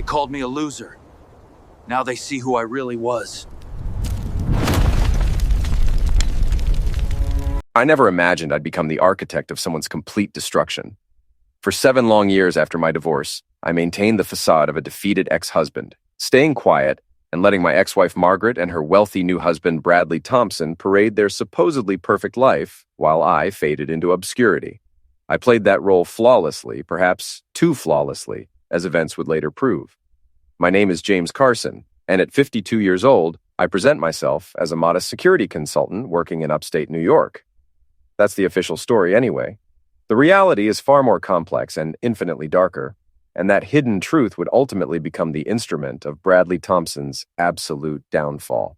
They called me a loser. Now they see who I really was. I never imagined I'd become the architect of someone's complete destruction. For 7 long years after my divorce, I maintained the facade of a defeated ex-husband, staying quiet and letting my ex-wife Margaret and her wealthy new husband Bradley Thompson parade their supposedly perfect life while I faded into obscurity. I played that role flawlessly, perhaps too flawlessly, as events would later prove. My name is James Carson, and at 52 years old, I present myself as a modest security consultant working in upstate New York. That's the official story anyway. The reality is far more complex and infinitely darker, and that hidden truth would ultimately become the instrument of Bradley Thompson's absolute downfall.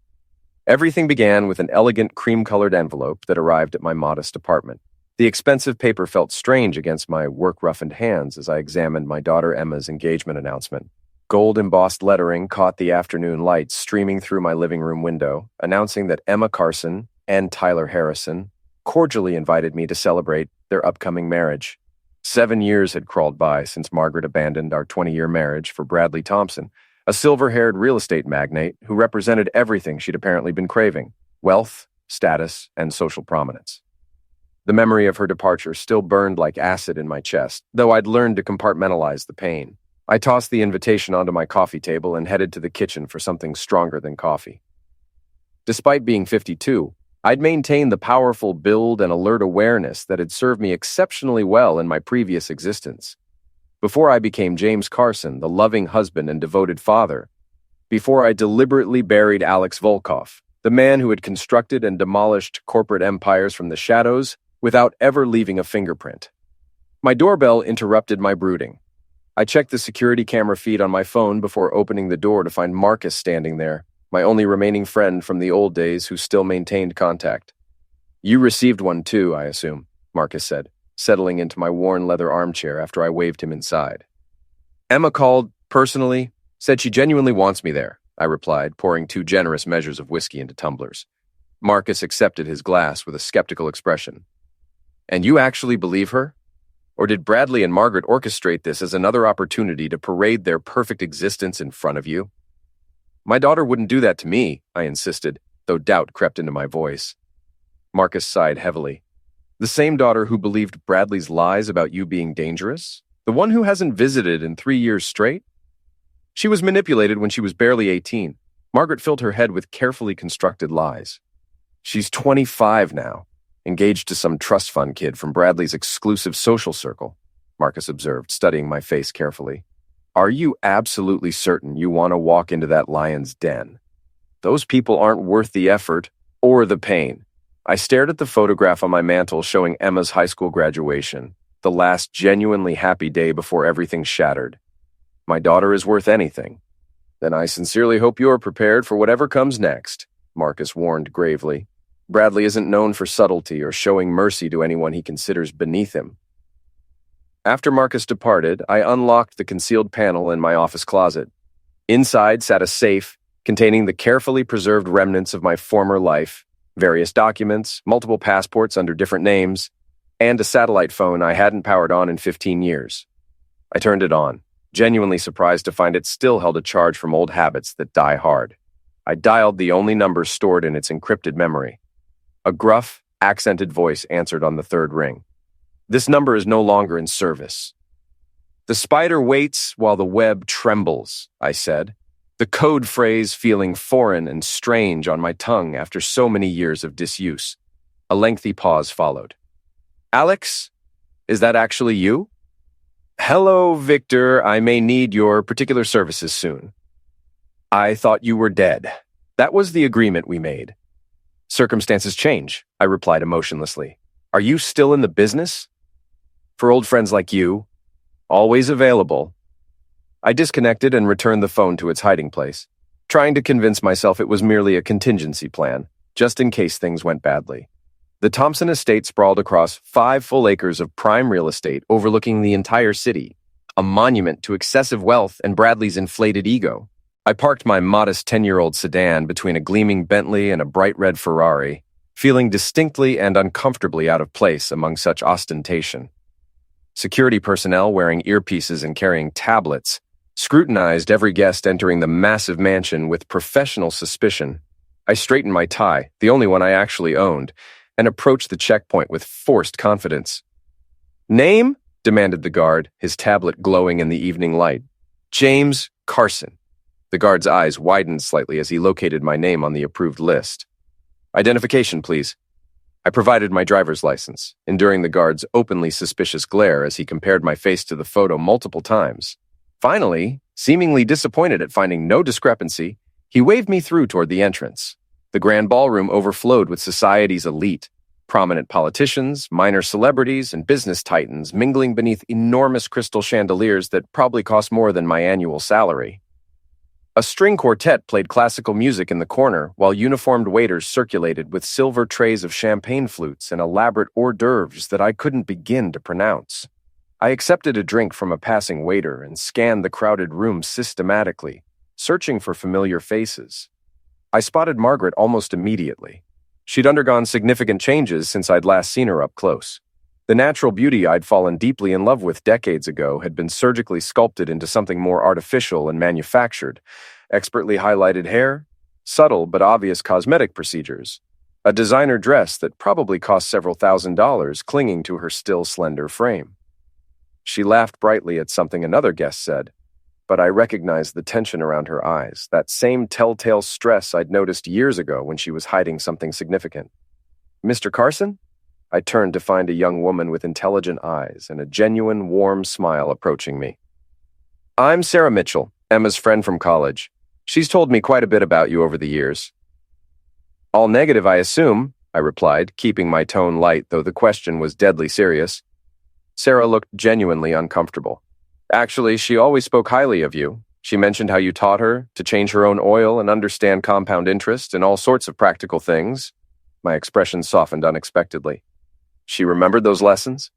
Everything began with an elegant cream-colored envelope that arrived at my modest apartment. The expensive paper felt strange against my work-roughened hands as I examined my daughter Emma's engagement announcement. Gold-embossed lettering caught the afternoon light streaming through my living room window, announcing that Emma Carson and Tyler Harrison cordially invited me to celebrate their upcoming marriage. 7 years had crawled by since Margaret abandoned our 20-year marriage for Bradley Thompson, a silver-haired real estate magnate who represented everything she'd apparently been craving: wealth, status, and social prominence. The memory of her departure still burned like acid in my chest, though I'd learned to compartmentalize the pain. I tossed the invitation onto my coffee table and headed to the kitchen for something stronger than coffee. Despite being 52, I'd maintained the powerful build and alert awareness that had served me exceptionally well in my previous existence. Before I became James Carson, the loving husband and devoted father, before I deliberately buried Alex Volkov, the man who had constructed and demolished corporate empires from the shadows without ever leaving a fingerprint. My doorbell interrupted my brooding. I checked the security camera feed on my phone before opening the door to find Marcus standing there, my only remaining friend from the old days who still maintained contact. "You received one too, I assume," Marcus said, settling into my worn leather armchair after I waved him inside. "Emma called, personally, said she genuinely wants me there," I replied, pouring 2 generous measures of whiskey into tumblers. Marcus accepted his glass with a skeptical expression. "And you actually believe her? Or did Bradley and Margaret orchestrate this as another opportunity to parade their perfect existence in front of you?" "My daughter wouldn't do that to me," I insisted, though doubt crept into my voice. Marcus sighed heavily. "The same daughter who believed Bradley's lies about you being dangerous? The one who hasn't visited in 3 years straight? She was manipulated when she was barely 18. Margaret filled her head with carefully constructed lies. She's 25 now, engaged to some trust fund kid from Bradley's exclusive social circle," Marcus observed, studying my face carefully. "Are you absolutely certain you want to walk into that lion's den? Those people aren't worth the effort or the pain." I stared at the photograph on my mantle showing Emma's high school graduation, the last genuinely happy day before everything shattered. "My daughter is worth anything." "Then I sincerely hope you're prepared for whatever comes next," Marcus warned gravely. "Bradley isn't known for subtlety or showing mercy to anyone he considers beneath him." After Marcus departed, I unlocked the concealed panel in my office closet. Inside sat a safe containing the carefully preserved remnants of my former life, various documents, multiple passports under different names, and a satellite phone I hadn't powered on in 15 years. I turned it on, genuinely surprised to find it still held a charge from old habits that die hard. I dialed the only numbers stored in its encrypted memory. A gruff, accented voice answered on the 3rd ring. "This number is no longer in service." "The spider waits while the web trembles," I said, the code phrase feeling foreign and strange on my tongue after so many years of disuse. A lengthy pause followed. "Alex, is that actually you?" "Hello, Victor. I may need your particular services soon." "I thought you were dead. That was the agreement we made." "Circumstances change," I replied emotionlessly. "Are you still in the business?" "For old friends like you, always available." I disconnected and returned the phone to its hiding place, trying to convince myself it was merely a contingency plan, just in case things went badly. The Thompson estate sprawled across 5 full acres of prime real estate overlooking the entire city, a monument to excessive wealth and Bradley's inflated ego. I parked my modest 10-year-old sedan between a gleaming Bentley and a bright red Ferrari, feeling distinctly and uncomfortably out of place among such ostentation. Security personnel wearing earpieces and carrying tablets scrutinized every guest entering the massive mansion with professional suspicion. I straightened my tie, the only one I actually owned, and approached the checkpoint with forced confidence. "Name?" demanded the guard, his tablet glowing in the evening light. "James Carson." The guard's eyes widened slightly as he located my name on the approved list. "Identification, please." I provided my driver's license, enduring the guard's openly suspicious glare as he compared my face to the photo multiple times. Finally, seemingly disappointed at finding no discrepancy, he waved me through toward the entrance. The grand ballroom overflowed with society's elite, prominent politicians, minor celebrities, and business titans mingling beneath enormous crystal chandeliers that probably cost more than my annual salary. A string quartet played classical music in the corner, while uniformed waiters circulated with silver trays of champagne flutes and elaborate hors d'oeuvres that I couldn't begin to pronounce. I accepted a drink from a passing waiter and scanned the crowded room systematically, searching for familiar faces. I spotted Margaret almost immediately. She'd undergone significant changes since I'd last seen her up close. The natural beauty I'd fallen deeply in love with decades ago had been surgically sculpted into something more artificial and manufactured. Expertly highlighted hair, subtle but obvious cosmetic procedures, a designer dress that probably cost several $1,000s clinging to her still slender frame. She laughed brightly at something another guest said, but I recognized the tension around her eyes, that same telltale stress I'd noticed years ago when she was hiding something significant. "Mr. Carson?" I turned to find a young woman with intelligent eyes and a genuine, warm smile approaching me. "I'm Sarah Mitchell, Emma's friend from college. She's told me quite a bit about you over the years." "All negative, I assume," I replied, keeping my tone light, though the question was deadly serious. Sarah looked genuinely uncomfortable. "Actually, she always spoke highly of you. She mentioned how you taught her to change her own oil and understand compound interest and all sorts of practical things." My expression softened unexpectedly. "She remembered those lessons?"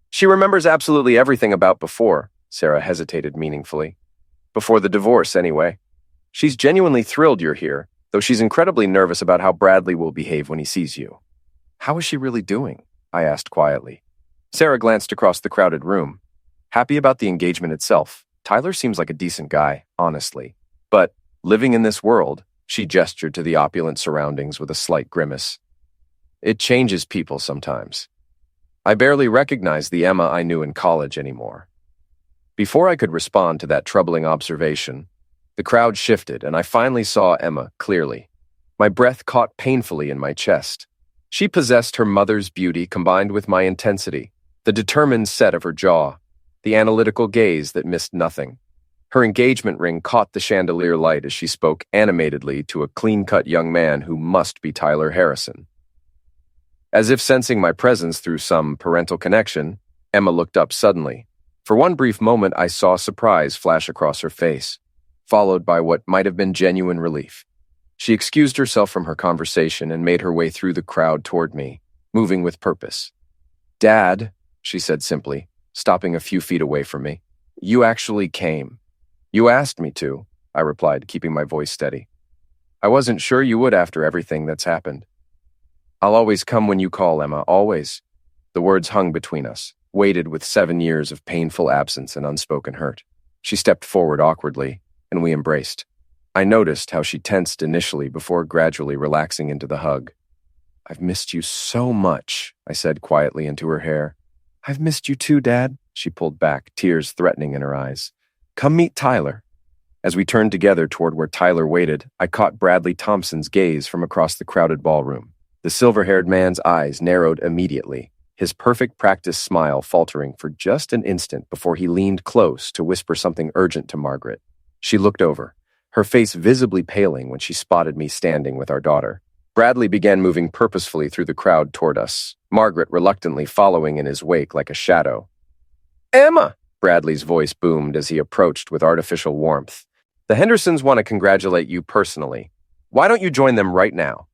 "She remembers absolutely everything about before," Sarah hesitated meaningfully. "Before the divorce, anyway. She's genuinely thrilled you're here, though she's incredibly nervous about how Bradley will behave when he sees you." "How is she really doing?" I asked quietly. Sarah glanced across the crowded room. "Happy about the engagement itself. Tyler seems like a decent guy, honestly. But living in this world," she gestured to the opulent surroundings with a slight grimace, "it changes people sometimes." I barely recognized the Emma I knew in college anymore. Before I could respond to that troubling observation, the crowd shifted and I finally saw Emma clearly. My breath caught painfully in my chest. She possessed her mother's beauty combined with my intensity, the determined set of her jaw, the analytical gaze that missed nothing. Her engagement ring caught the chandelier light as she spoke animatedly to a clean-cut young man who must be Tyler Harrison. As if sensing my presence through some parental connection, Emma looked up suddenly. For one brief moment, I saw surprise flash across her face, followed by what might have been genuine relief. She excused herself from her conversation and made her way through the crowd toward me, moving with purpose. "Dad," she said simply, stopping a few feet away from me. "You actually came." "You asked me to," I replied, keeping my voice steady. "I wasn't sure you would after everything that's happened." "I'll always come when you call, Emma, always." The words hung between us, weighted with 7 years of painful absence and unspoken hurt. She stepped forward awkwardly, and we embraced. I noticed how she tensed initially before gradually relaxing into the hug. "I've missed you so much," I said quietly into her hair. "I've missed you too, Dad," she pulled back, tears threatening in her eyes. "Come meet Tyler." As we turned together toward where Tyler waited, I caught Bradley Thompson's gaze from across the crowded ballroom. The silver-haired man's eyes narrowed immediately, his perfect practice smile faltering for just an instant before he leaned close to whisper something urgent to Margaret. She looked over, her face visibly paling when she spotted me standing with our daughter. Bradley began moving purposefully through the crowd toward us, Margaret reluctantly following in his wake like a shadow. "Emma!" Bradley's voice boomed as he approached with artificial warmth. "The Hendersons want to congratulate you personally. Why don't you join them right now?"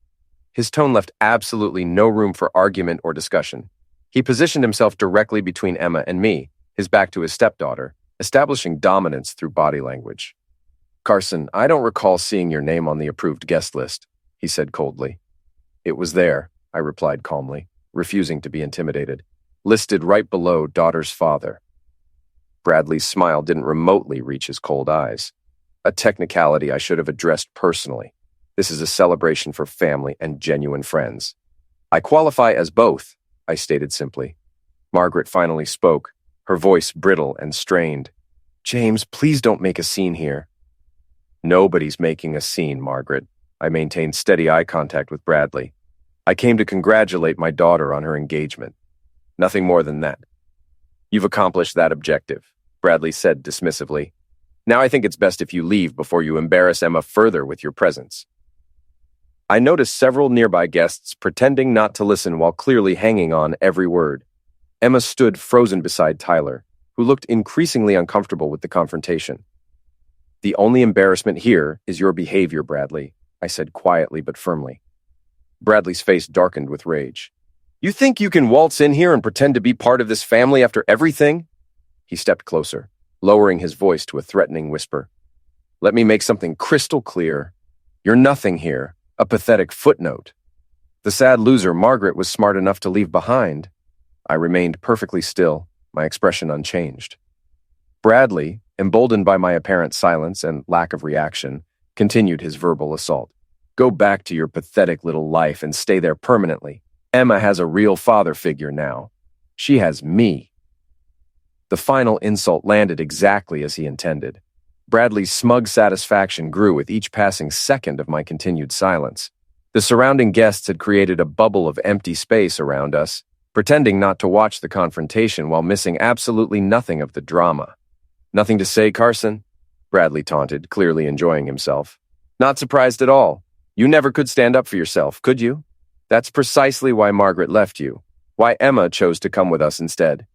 His tone left absolutely no room for argument or discussion. He positioned himself directly between Emma and me, his back to his stepdaughter, establishing dominance through body language. "Carson, I don't recall seeing your name on the approved guest list," he said coldly. "It was there," I replied calmly, refusing to be intimidated. "Listed right below daughter's father." Bradley's smile didn't remotely reach his cold eyes. A technicality I should have addressed personally. This is a celebration for family and genuine friends. I qualify as both, I stated simply. Margaret finally spoke, her voice brittle and strained. James, please don't make a scene here. Nobody's making a scene, Margaret. I maintained steady eye contact with Bradley. I came to congratulate my daughter on her engagement. Nothing more than that. You've accomplished that objective, Bradley said dismissively. Now I think it's best if you leave before you embarrass Emma further with your presence. I noticed several nearby guests pretending not to listen while clearly hanging on every word. Emma stood frozen beside Tyler, who looked increasingly uncomfortable with the confrontation. The only embarrassment here is your behavior, Bradley, I said quietly but firmly. Bradley's face darkened with rage. You think you can waltz in here and pretend to be part of this family after everything? He stepped closer, lowering his voice to a threatening whisper. Let me make something crystal clear. You're nothing here, a pathetic footnote. The sad loser Margaret was smart enough to leave behind. I remained perfectly still, my expression unchanged. Bradley, emboldened by my apparent silence and lack of reaction, continued his verbal assault. Go back to your pathetic little life and stay there permanently. Emma has a real father figure now. She has me. The final insult landed exactly as he intended. Bradley's smug satisfaction grew with each passing second of my continued silence. The surrounding guests had created a bubble of empty space around us, pretending not to watch the confrontation while missing absolutely nothing of the drama. Nothing to say, Carson? Bradley taunted, clearly enjoying himself. Not surprised at all. You never could stand up for yourself, could you? That's precisely why Margaret left you, why Emma chose to come with us instead.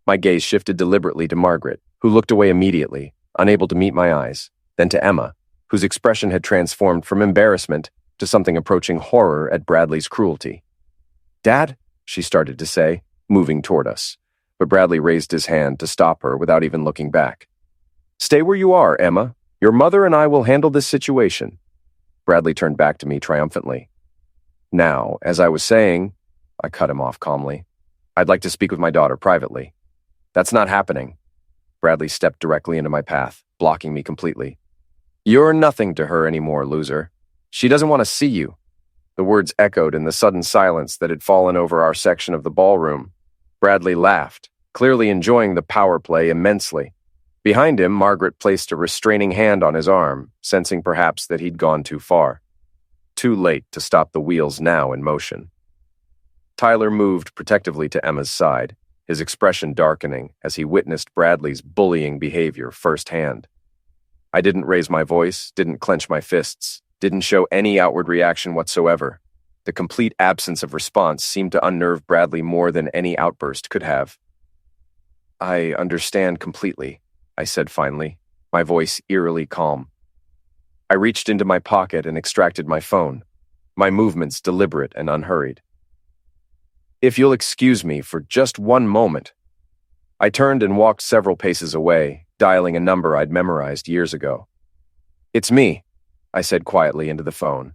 My gaze shifted deliberately to Margaret, who looked away immediately, unable to meet my eyes, then to Emma, whose expression had transformed from embarrassment to something approaching horror at Bradley's cruelty. Dad, she started to say, moving toward us, but Bradley raised his hand to stop her without even looking back. Stay where you are, Emma. Your mother and I will handle this situation. Bradley turned back to me triumphantly. Now, as I was saying, I cut him off calmly. I'd like to speak with my daughter privately. That's not happening. Bradley stepped directly into my path, blocking me completely. You're nothing to her anymore, loser. She doesn't want to see you. The words echoed in the sudden silence that had fallen over our section of the ballroom. Bradley laughed, clearly enjoying the power play immensely. Behind him, Margaret placed a restraining hand on his arm, sensing perhaps that he'd gone too far. Too late to stop the wheels now in motion. Tyler moved protectively to Emma's side, his expression darkening as he witnessed Bradley's bullying behavior firsthand. I didn't raise my voice, didn't clench my fists, didn't show any outward reaction whatsoever. The complete absence of response seemed to unnerve Bradley more than any outburst could have. I understand completely, I said finally, my voice eerily calm. I reached into my pocket and extracted my phone, my movements deliberate and unhurried. If you'll excuse me for just one moment. I turned and walked several paces away, dialing a number I'd memorized years ago. It's me, I said quietly into the phone.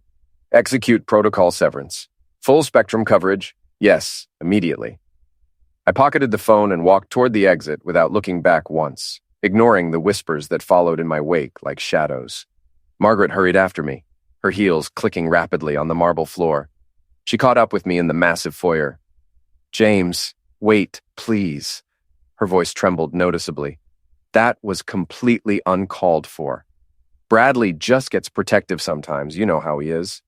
Execute protocol severance. Full spectrum coverage. Yes, immediately. I pocketed the phone and walked toward the exit without looking back once, ignoring the whispers that followed in my wake like shadows. Margaret hurried after me, her heels clicking rapidly on the marble floor. She caught up with me in the massive foyer. James, wait, please. Her voice trembled noticeably. That was completely uncalled for. Bradley just gets protective sometimes, you know how he is.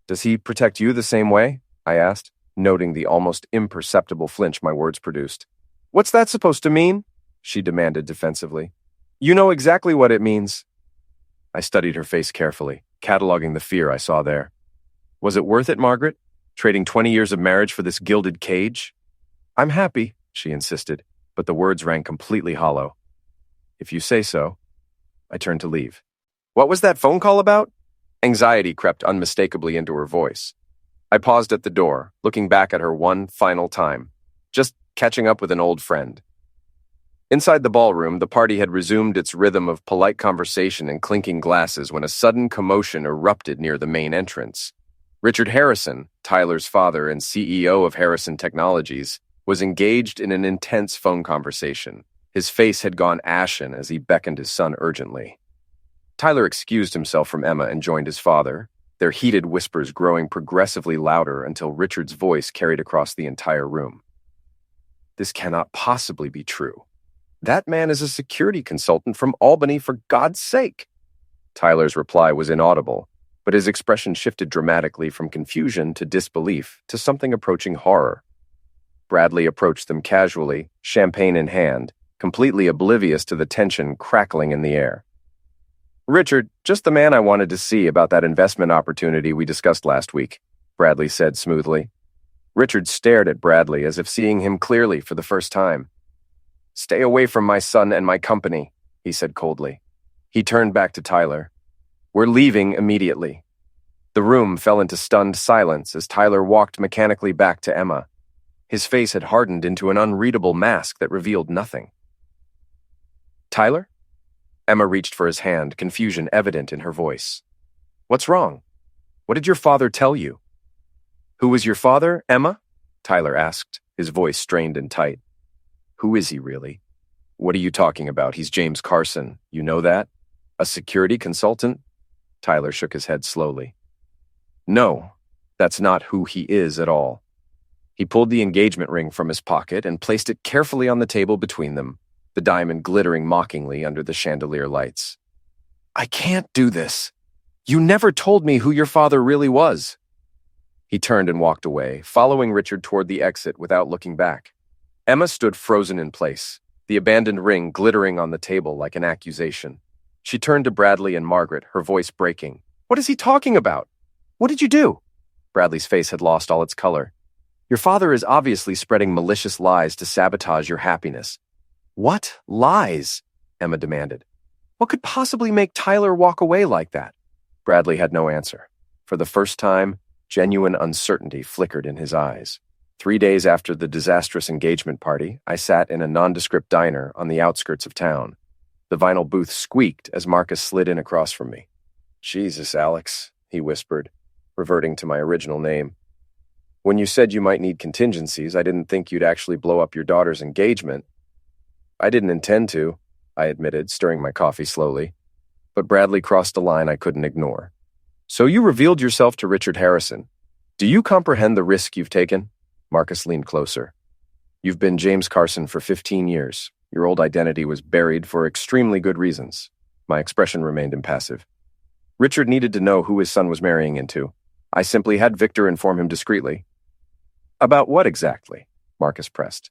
Does he protect you the same way? I asked, noting the almost imperceptible flinch my words produced. What's that supposed to mean? She demanded defensively. You know exactly what it means. I studied her face carefully, cataloging the fear I saw there. Was it worth it, Margaret? Trading 20 years of marriage for this gilded cage? I'm happy, she insisted, but the words rang completely hollow. If you say so. I turned to leave. What was that phone call about? Anxiety crept unmistakably into her voice. I paused at the door, looking back at her one final time, just catching up with an old friend. Inside the ballroom, the party had resumed its rhythm of polite conversation and clinking glasses when a sudden commotion erupted near the main entrance. Richard Harrison, Tyler's father and CEO of Harrison Technologies, was engaged in an intense phone conversation, His face had gone ashen as he beckoned his son urgently. Tyler excused himself from Emma and joined his father, their heated whispers growing progressively louder until Richard's voice carried across the entire room. This cannot possibly be true. That man is a security consultant from Albany, for God's sake. Tyler's reply was inaudible, but his expression shifted dramatically from confusion to disbelief to something approaching horror. Bradley approached them casually, champagne in hand, completely oblivious to the tension crackling in the air. "Richard, just the man I wanted to see about that investment opportunity we discussed last week," Bradley said smoothly. Richard stared at Bradley as if seeing him clearly for the first time. "Stay away from my son and my company," he said coldly. He turned back to Tyler. "We're leaving immediately." The room fell into stunned silence as Tyler walked mechanically back to Emma. His face had hardened into an unreadable mask that revealed nothing. "Tyler?" Emma reached for his hand, confusion evident in her voice. "What's wrong? What did your father tell you?" "Who was your father, Emma?" Tyler asked, his voice strained and tight. "Who is he, really? What are you talking about? He's James Carson. You know that? A security consultant?" Tyler shook his head slowly. "No, that's not who he is at all." He pulled the engagement ring from his pocket and placed it carefully on the table between them, the diamond glittering mockingly under the chandelier lights. "I can't do this. You never told me who your father really was." He turned and walked away, following Richard toward the exit without looking back. Emma stood frozen in place, the abandoned ring glittering on the table like an accusation. She turned to Bradley and Margaret, her voice breaking. "What is he talking about? What did you do?" Bradley's face had lost all its color. "Your father is obviously spreading malicious lies to sabotage your happiness." "What lies?" Emma demanded. "What could possibly make Tyler walk away like that?" Bradley had no answer. For the first time, genuine uncertainty flickered in his eyes. 3 days after the disastrous engagement party, I sat in a nondescript diner on the outskirts of town. The vinyl booth squeaked as Marcus slid in across from me. "Jesus, Alex," he whispered, reverting to my original name. "When you said you might need contingencies, I didn't think you'd actually blow up your daughter's engagement." "I didn't intend to," I admitted, stirring my coffee slowly. But Bradley crossed a line I couldn't ignore. "So you revealed yourself to Richard Harrison. Do you comprehend the risk you've taken?" Marcus leaned closer. "You've been James Carson for 15 years. Your old identity was buried for extremely good reasons." My expression remained impassive. "Richard needed to know who his son was marrying into. I simply had Victor inform him discreetly." "About what exactly?" Marcus pressed.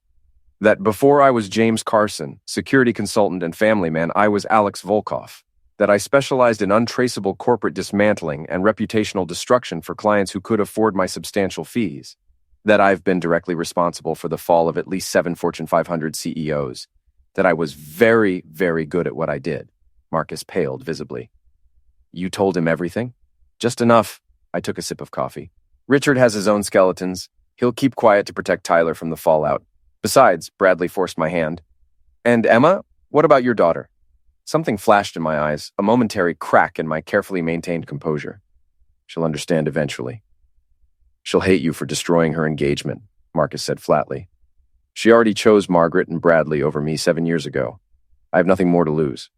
"That before I was James Carson, security consultant and family man, I was Alex Volkov. That I specialized in untraceable corporate dismantling and reputational destruction for clients who could afford my substantial fees. That I've been directly responsible for the fall of at least 7 Fortune 500 CEOs. That I was very, very good at what I did." Marcus paled visibly. "You told him everything?" "Just enough." I took a sip of coffee. "Richard has his own skeletons. He'll keep quiet to protect Tyler from the fallout. Besides," Bradley forced my hand. "And Emma, what about your daughter?" Something flashed in my eyes, a momentary crack in my carefully maintained composure. "She'll understand eventually." "She'll hate you for destroying her engagement," Marcus said flatly. "She already chose Margaret and Bradley over me 7 years ago. I have nothing more to lose."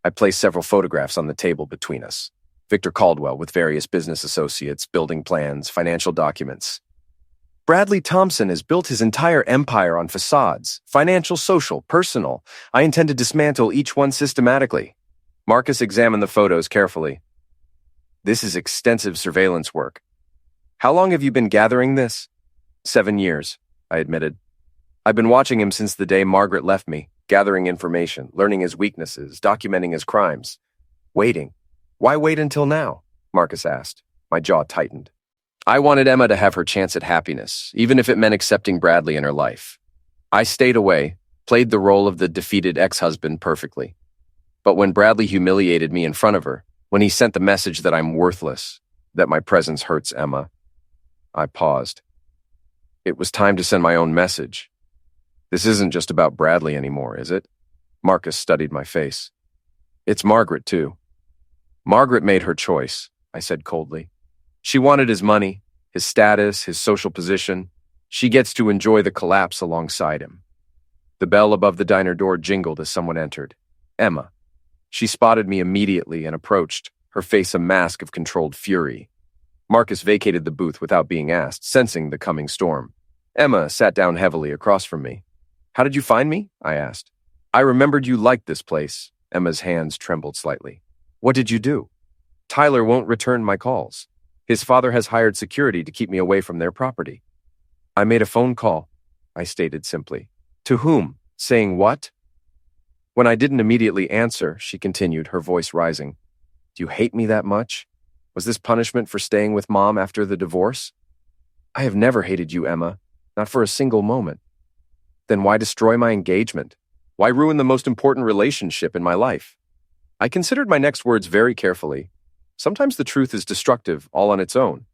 I placed several photographs on the table between us. Victor Caldwell with various business associates, building plans, financial documents. "Bradley Thompson has built his entire empire on facades, financial, social, personal. I intend to dismantle each one systematically." Marcus examined the photos carefully. "This is extensive surveillance work." "How long have you been gathering this?" 7 years, I admitted. "I've been watching him since the day Margaret left me, gathering information, learning his weaknesses, documenting his crimes. Waiting. Why wait until now?" Marcus asked. My jaw tightened. "I wanted Emma to have her chance at happiness, even if it meant accepting Bradley in her life. I stayed away, played the role of the defeated ex-husband perfectly. But when Bradley humiliated me in front of her, when he sent the message that I'm worthless, that my presence hurts Emma, I paused. It was time to send my own message. This isn't just about Bradley anymore, is it?" Marcus studied my face. "It's Margaret, too." "Margaret made her choice," I said coldly. "She wanted his money, his status, his social position. She gets to enjoy the collapse alongside him." The bell above the diner door jingled as someone entered. Emma. She spotted me immediately and approached, her face a mask of controlled fury. Marcus vacated the booth without being asked, sensing the coming storm. Emma sat down heavily across from me. "How did you find me?" I asked. "I remembered you liked this place." Emma's hands trembled slightly. "What did you do?" "Tyler won't return my calls. His father has hired security to keep me away from their property." "I made a phone call," I stated simply. "To whom? Saying what?" When I didn't immediately answer, she continued, her voice rising. "Do you hate me that much? Was this punishment for staying with Mom after the divorce?" "I have never hated you, Emma. Not for a single moment." "Then why destroy my engagement? Why ruin the most important relationship in my life?" I considered my next words very carefully. Sometimes the truth is destructive all on its own.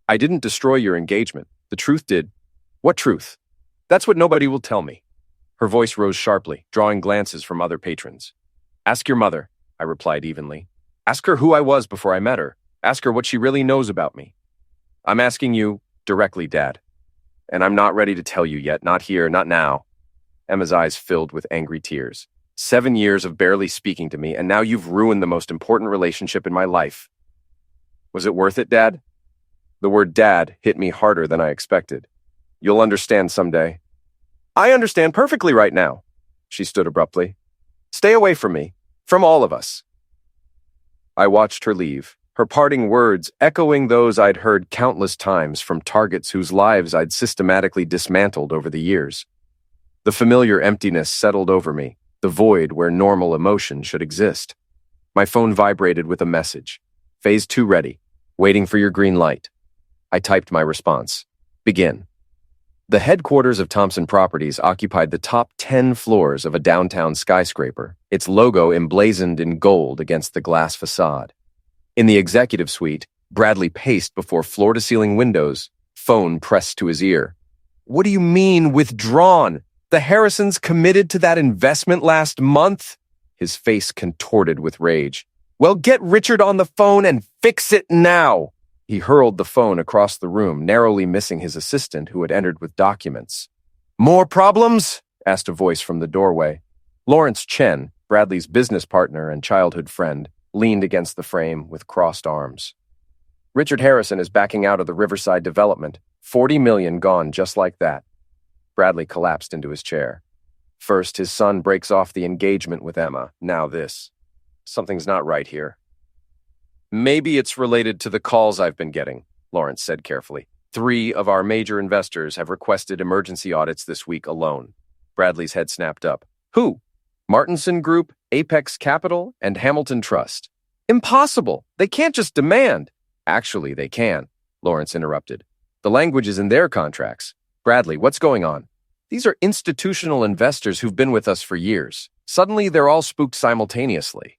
"I didn't destroy your engagement. The truth did." "What truth?" "That's what nobody will tell me." Her voice rose sharply, drawing glances from other patrons. "Ask your mother," I replied evenly. "Ask her who I was before I met her. Ask her what she really knows about me." "I'm asking you directly, Dad. And I'm not ready to tell you yet, not here, not now." Emma's eyes filled with angry tears. 7 years of barely speaking to me, and now you've ruined the most important relationship in my life. Was it worth it, Dad? The word dad hit me harder than I expected. You'll understand someday. I understand perfectly right now. She stood abruptly. Stay away from me, from all of us. I watched her leave, her parting words echoing those I'd heard countless times from targets whose lives I'd systematically dismantled over the years. The familiar emptiness settled over me, the void where normal emotion should exist. My phone vibrated with a message. Phase 2 ready. Waiting for your green light. I typed my response. Begin. The headquarters of Thompson Properties occupied the top 10 floors of a downtown skyscraper, its logo emblazoned in gold against the glass facade. In the executive suite, Bradley paced before floor-to-ceiling windows, phone pressed to his ear. What do you mean, withdrawn? The Harrisons committed to that investment last month? His face contorted with rage. Well, get Richard on the phone and fix it now! He hurled the phone across the room, narrowly missing his assistant who had entered with documents. More problems? Asked a voice from the doorway. Lawrence Chen, Bradley's business partner and childhood friend, leaned against the frame with crossed arms. Richard Harrison is backing out of the Riverside development. $40 million gone just like that. Bradley collapsed into his chair. First, his son breaks off the engagement with Emma. Now this. Something's not right here. Maybe it's related to the calls I've been getting, Lawrence said carefully. 3 of our major investors have requested emergency audits this week alone. Bradley's head snapped up. Who? Martinson Group, Apex Capital, and Hamilton Trust. Impossible! They can't just demand. Actually, they can, Lawrence interrupted. The language is in their contracts. Bradley, what's going on? These are institutional investors who've been with us for years. Suddenly, they're all spooked simultaneously.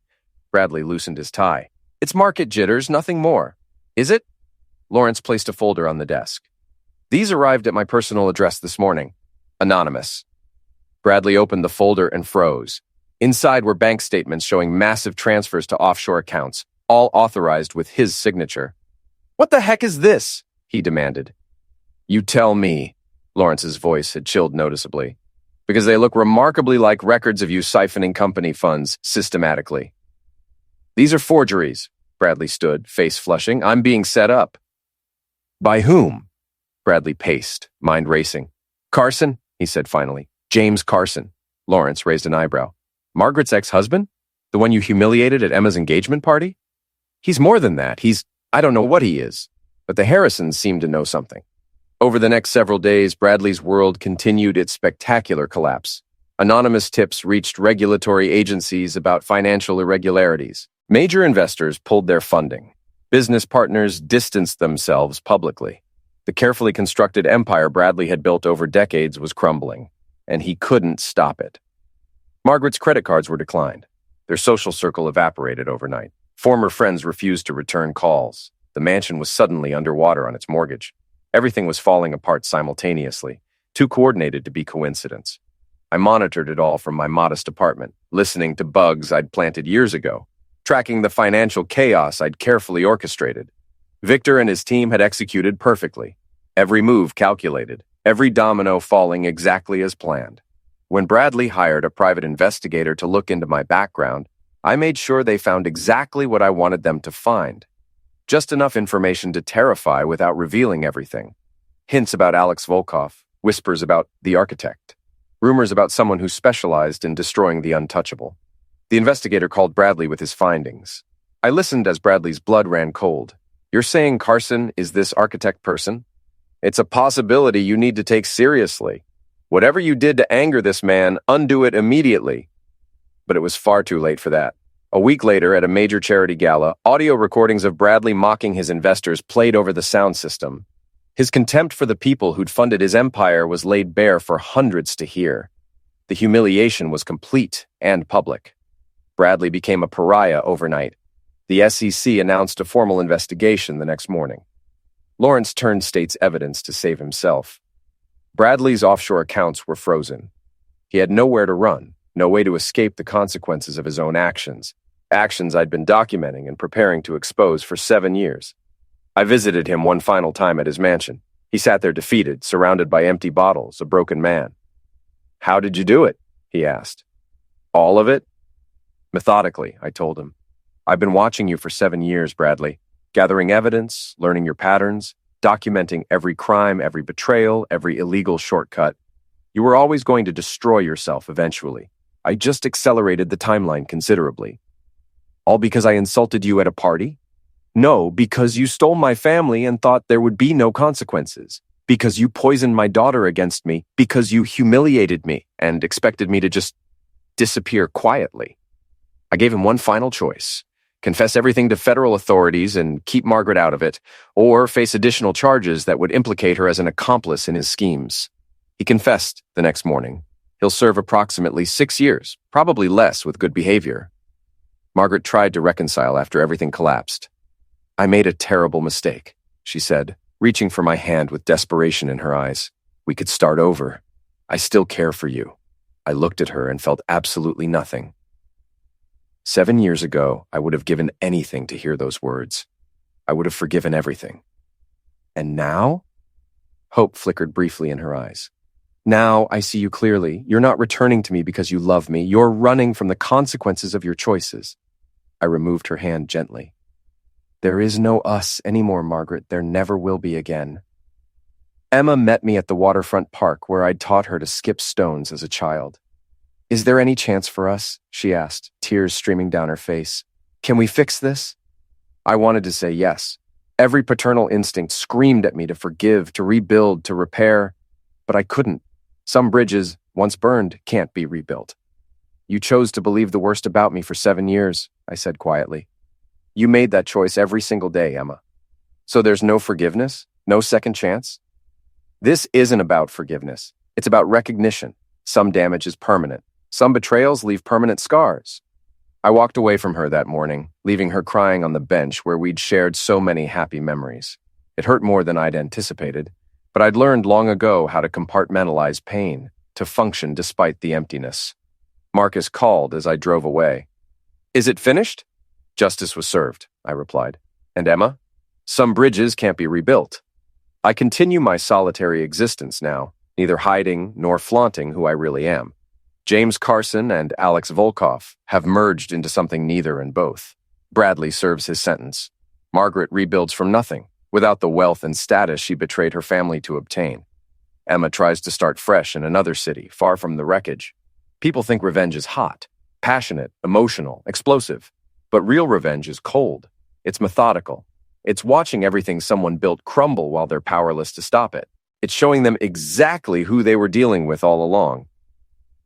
Bradley loosened his tie. It's market jitters, nothing more. Is it? Lawrence placed a folder on the desk. These arrived at my personal address this morning. Anonymous. Bradley opened the folder and froze. Inside were bank statements showing massive transfers to offshore accounts, all authorized with his signature. What the heck is this? He demanded. You tell me. Lawrence's voice had chilled noticeably. Because they look remarkably like records of you siphoning company funds systematically. These are forgeries. Bradley stood, face flushing. I'm being set up. By whom? Bradley paced, mind racing. Carson, he said finally. James Carson. Lawrence raised an eyebrow. Margaret's ex-husband? The one you humiliated at Emma's engagement party? He's more than that. I don't know what he is. But the Harrisons seem to know something. Over the next several days, Bradley's world continued its spectacular collapse. Anonymous tips reached regulatory agencies about financial irregularities. Major investors pulled their funding. Business partners distanced themselves publicly. The carefully constructed empire Bradley had built over decades was crumbling, and he couldn't stop it. Margaret's credit cards were declined. Their social circle evaporated overnight. Former friends refused to return calls. The mansion was suddenly underwater on its mortgage. Everything was falling apart simultaneously, too coordinated to be coincidence. I monitored it all from my modest apartment, listening to bugs I'd planted years ago, tracking the financial chaos I'd carefully orchestrated. Victor and his team had executed perfectly, every move calculated, every domino falling exactly as planned. When Bradley hired a private investigator to look into my background, I made sure they found exactly what I wanted them to find. Just enough information to terrify without revealing everything. Hints about Alex Volkov, whispers about the architect, rumors about someone who specialized in destroying the untouchable. The investigator called Bradley with his findings. I listened as Bradley's blood ran cold. You're saying Carson is this architect person? It's a possibility you need to take seriously. Whatever you did to anger this man, undo it immediately. But it was far too late for that. A week later, at a major charity gala, audio recordings of Bradley mocking his investors played over the sound system. His contempt for the people who'd funded his empire was laid bare for hundreds to hear. The humiliation was complete and public. Bradley became a pariah overnight. The SEC announced a formal investigation the next morning. Lawrence turned state's evidence to save himself. Bradley's offshore accounts were frozen. He had nowhere to run, no way to escape the consequences of his own actions, actions I'd been documenting and preparing to expose for 7 years. I visited him one final time at his mansion. He sat there defeated, surrounded by empty bottles, a broken man. "How did you do it?" he asked. "All of it?" "Methodically," I told him. "I've been watching you for 7 years, Bradley, gathering evidence, learning your patterns, documenting every crime, every betrayal, every illegal shortcut. You were always going to destroy yourself eventually. I just accelerated the timeline considerably." "All because I insulted you at a party?" "No, because you stole my family and thought there would be no consequences. Because you poisoned my daughter against me. Because you humiliated me and expected me to just disappear quietly." I gave him one final choice: confess everything to federal authorities and keep Margaret out of it, or face additional charges that would implicate her as an accomplice in his schemes. He confessed the next morning. He'll serve approximately 6 years, probably less with good behavior. Margaret tried to reconcile after everything collapsed. "I made a terrible mistake," she said, reaching for my hand with desperation in her eyes. "We could start over. I still care for you." I looked at her and felt absolutely nothing. 7 years ago, I would have given anything to hear those words. I would have forgiven everything. And now? Hope flickered briefly in her eyes. "Now I see you clearly. You're not returning to me because you love me. You're running from the consequences of your choices." I removed her hand gently. "There is no us anymore, Margaret. There never will be again." Emma met me at the waterfront park where I'd taught her to skip stones as a child. "Is there any chance for us?" she asked, tears streaming down her face. "Can we fix this?" I wanted to say yes. Every paternal instinct screamed at me to forgive, to rebuild, to repair, but I couldn't. Some bridges, once burned, can't be rebuilt. "You chose to believe the worst about me for 7 years," I said quietly. "You made that choice every single day, Emma. So there's no forgiveness? No second chance?" "This isn't about forgiveness. It's about recognition. Some damage is permanent. Some betrayals leave permanent scars." I walked away from her that morning, leaving her crying on the bench where we'd shared so many happy memories. It hurt more than I'd anticipated, but I'd learned long ago how to compartmentalize pain, to function despite the emptiness. Marcus called as I drove away. "Is it finished?" "Justice was served," I replied. "And Emma?" "Some bridges can't be rebuilt." I continue my solitary existence now, neither hiding nor flaunting who I really am. James Carson and Alex Volkov have merged into something neither and both. Bradley serves his sentence. Margaret rebuilds from nothing, without the wealth and status she betrayed her family to obtain. Emma tries to start fresh in another city, far from the wreckage. People think revenge is hot, passionate, emotional, explosive. But real revenge is cold. It's methodical. It's watching everything someone built crumble while they're powerless to stop it. It's showing them exactly who they were dealing with all along.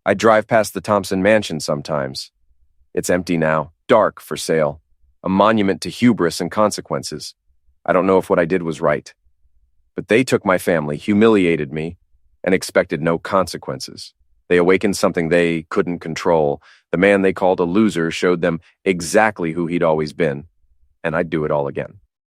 I drive past the Thompson mansion sometimes. It's empty now, dark, for sale. A monument to hubris and consequences. I don't know if what I did was right. But they took my family, humiliated me, and expected no consequences. They awakened something they couldn't control. The man they called a loser showed them exactly who he'd always been, and I'd do it all again.